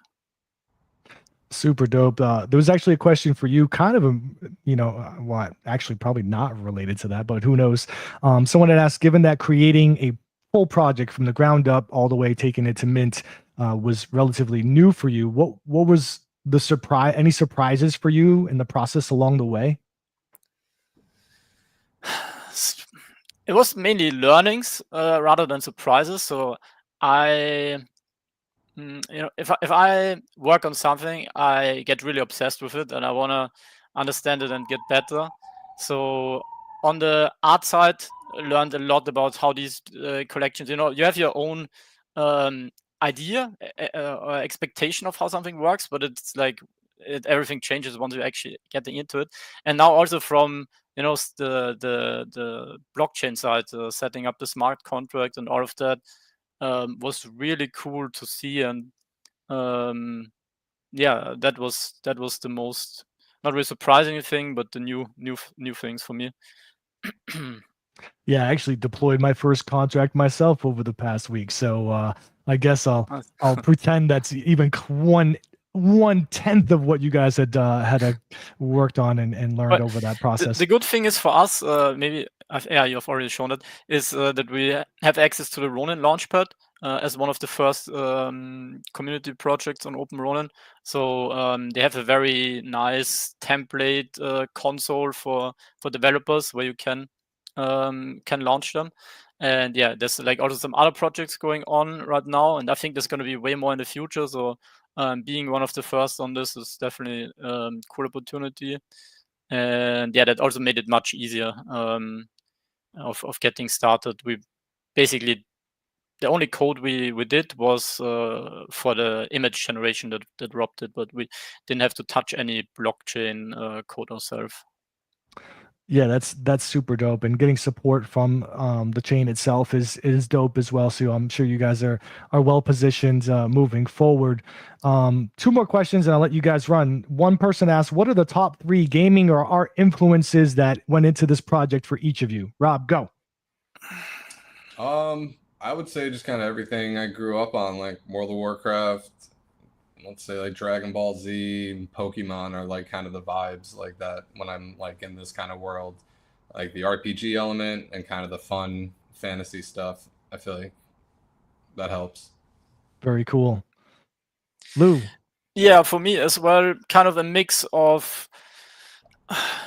Super dope. There was actually a question for you, kind of a, you know, well, actually probably not related to that, but who knows? Someone had asked, given that creating a full project from the ground up all the way, taking it to mint, was relatively new for you. What was the surprise? Any surprises for you in the process along the way? It was mainly learnings rather than surprises. So I, you know, if I work on something, I get really obsessed with it and I want to understand it and get better. So on the art side, I learned a lot about how these collections, you know, you have your own idea or expectation of how something works, but it's like everything changes once you actually getting into it. And now also from, you know, the blockchain side, setting up the smart contract and all of that was really cool to see. And yeah, that was the most, not really surprising thing, but the new things for me. Yeah, I actually deployed my first contract myself over the past week, so I guess I'll pretend that's even one tenth of what you guys had worked on and learned over that process. The good thing is for us, maybe yeah, you've already shown it, is that we have access to the Ronin Launchpad as one of the first community projects on Open Ronin. So they have a very nice template console for developers where you can launch them. And yeah, there's like also some other projects going on right now, and I think there's going to be way more in the future. So being one of the first on this is definitely cool opportunity. And yeah, that also made it much easier of getting started. We basically, the only code we did was for the image generation that Rob did, but we didn't have to touch any blockchain code ourselves. Yeah, that's super dope, and getting support from the chain itself is dope as well. So I'm sure you guys are well positioned moving forward. Two more questions, and I'll let you guys run. One person asked, "What are the top 3 gaming or art influences that went into this project for each of you?" Rob, go. I would say just kind of everything I grew up on, like World of Warcraft. Let's say like Dragon Ball Z and Pokemon are like kind of the vibes like that when I'm like in this kind of world, like the RPG element and kind of the fun fantasy stuff. I feel like that helps. Very cool. Lou. Yeah, for me as well, kind of a mix of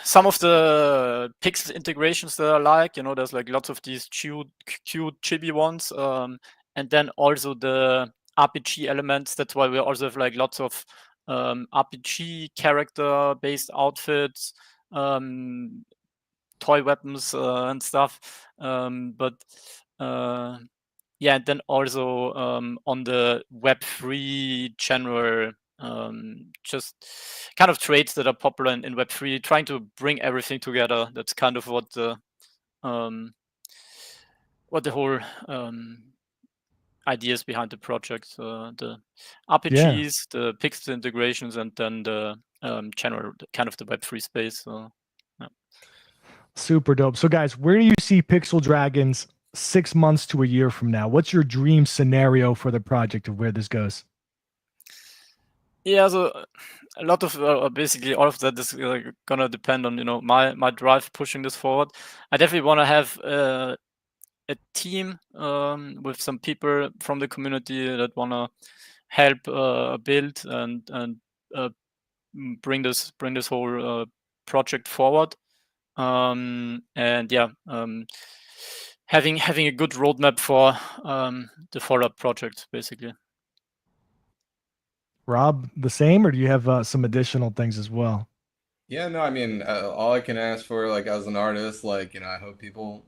some of the pixel integrations that I like. You know, there's like lots of these cute chibi ones, and then also the RPG elements. That's why we also have like lots of RPG character based outfits, toy weapons and stuff. But yeah, and then also on the Web3 general, just kind of traits that are popular in Web3, trying to bring everything together. That's kind of what the whole ideas behind the project, the RPGs, the pixel integrations, and then the general kind of the Web3 space. So, yeah. Super dope. So guys, where do you see Pixel Dragons 6 months to a year from now? What's your dream scenario for the project of where this goes? Yeah, so a lot of basically all of that is gonna depend on my drive pushing this forward. I definitely want to have a team with some people from the community that want to help build and bring this whole project forward. And yeah, having a good roadmap for the follow-up project, basically. Rob, the same, or do you have some additional things as well? Yeah, no, I mean, all I can ask for, like, as an artist, like, I hope people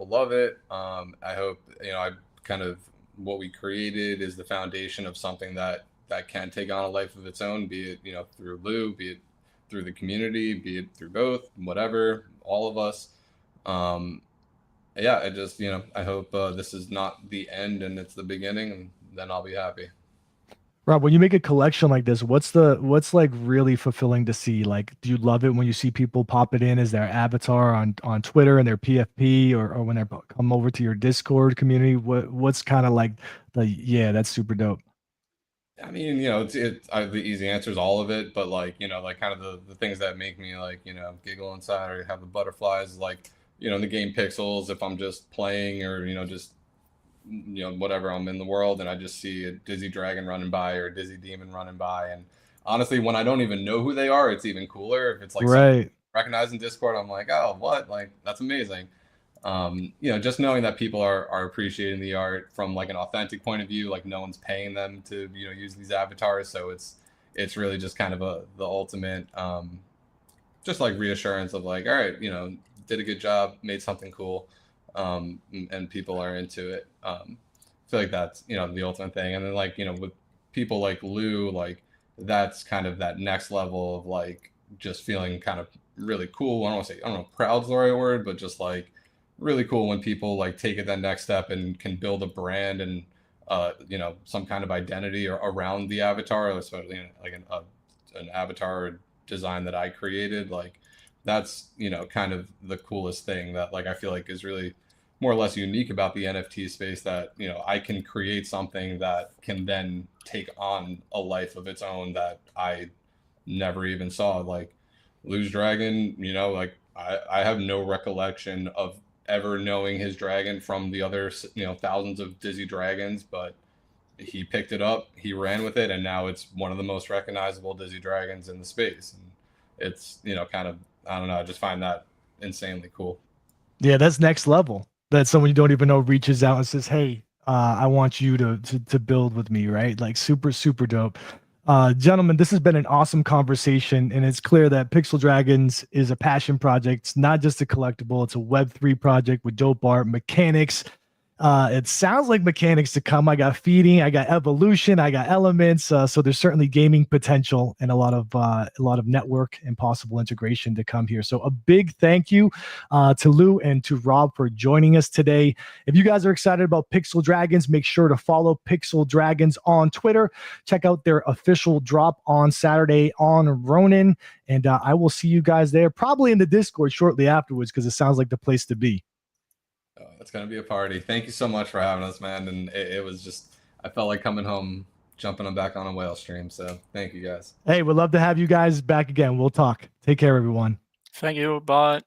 love it. I hope, I kind of what we created is the foundation of something that can take on a life of its own, be it, through LUUU, be it through the community, be it through both, whatever, all of us. Yeah, I just, I hope this is not the end and it's the beginning, and then I'll be happy. Rob, when you make a collection like this, what's like really fulfilling to see? Like, do you love it when you see people pop it in as their avatar on Twitter and their PFP, or when they come over to your Discord community? What's kind of like yeah, that's super dope. I mean, the easy answer is all of it, but like, like kind of the things that make me like, giggle inside or have the butterflies, like, in the game Pixels, if I'm just playing or, just, whatever, I'm in the world and I just see a Dizzy Dragon running by or a Dizzy Demon running by. And honestly, when I don't even know who they are, it's even cooler. If it's like right, recognized in Discord, I'm like, oh, what? Like, that's amazing. Just knowing that people are appreciating the art from like an authentic point of view, like no one's paying them to, use these avatars. So it's really just kind of the ultimate, just like reassurance of like, all right, did a good job, made something cool. And people are into it. I feel like that's, the ultimate thing. And then like, with people like LUUU, like that's kind of that next level of like, just feeling kind of really cool. I don't want to say, I don't know, proud's the right word, but just like really cool when people like take it that next step and can build a brand and, some kind of identity around the avatar, especially like an avatar design that I created. Like that's, kind of the coolest thing that like, I feel like is really more or less unique about the NFT space, that, I can create something that can then take on a life of its own that I never even saw. Like LUUU's dragon, like I have no recollection of ever knowing his dragon from the other, thousands of Dizzy Dragons, but he picked it up, he ran with it, and now it's one of the most recognizable Dizzy Dragons in the space. And it's, kind of, I don't know, I just find that insanely cool. Yeah, that's next level. That someone you don't even know reaches out and says, hey, I want you to build with me, right? Like super, super dope. Gentlemen, this has been an awesome conversation, and it's clear that Pixel Dragons is a passion project. It's not just a collectible, it's a Web3 project with dope art, mechanics. It sounds like mechanics to come. I got feeding, I got evolution, I got elements. So there's certainly gaming potential and a lot of network and possible integration to come here. So a big thank you to LUUU and to Rob for joining us today. If you guys are excited about Pixel Dragons, make sure to follow Pixel Dragons on Twitter. Check out their official drop on Saturday on RONIN. And I will see you guys there, probably in the Discord shortly afterwards, because it sounds like the place to be. Oh, it's going to be a party. Thank you so much for having us, man. And it was just, I felt like coming home, jumping back on a whale stream. So thank you guys. Hey, we'd love to have you guys back again. We'll talk. Take care, everyone. Thank you. Bye.